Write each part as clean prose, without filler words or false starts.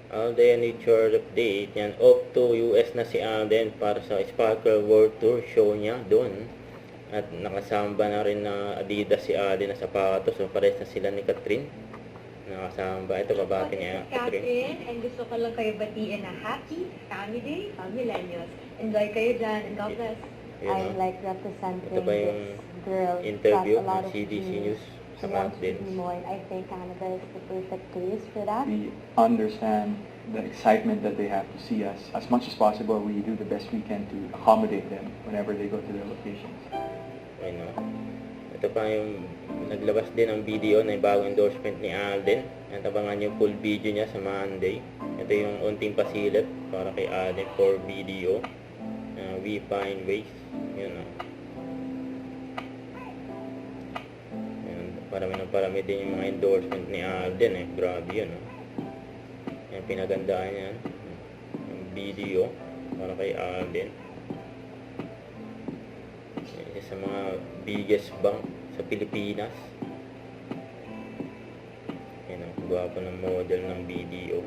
Alden with short update. Yan, off to US na si Alden para sa Sparkle World Tour show niya doon. At nakasamba na rin na Adidas si Alden na sapatos. So pares na sila ni Catherine. Nakasamba. Ito, babati niya, Catherine. And gusto ko lang kayo batiin na happy Family Day, Millennials. Enjoy kayo dyan and God bless. I'm like representing Ito pa yung this girl interview got a lot ng of CDC dreams. News She sa wants to Mountains. be more, and I think Canada is the perfect place for that. We understand the excitement that they have to see us. As much as possible, we do the best we can to accommodate them whenever they go to their locations. Ayun, no? Ito pa yung naglabas din ng video na yung bagong endorsement ni Alden. At abangan yung full video niya sa Monday. Ito yung unting pasilip para kay Alden for video. We find ways. Yun, no? Ayan, parami din yung mga endorsement ni Alden eh. Grabe yun, no? Ayan, pinagandaan niya yung video para kay Alden. Isa sa mga biggest bank sa Pilipinas. Ayan, ang gwapo ng model ng video.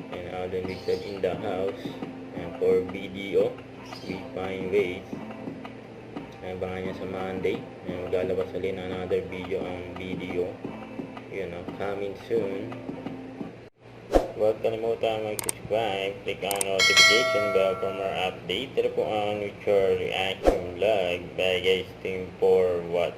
And Alden Mixed in the house. And for video, we find ways. Abangan niya sa Monday. And maglalabas ulit ng another video ang video. Yun, coming soon. Huwag kalimutan mag-subscribe, click ang notification bell for more update. Ito po ang Richard Reaction Vlog by guys team for what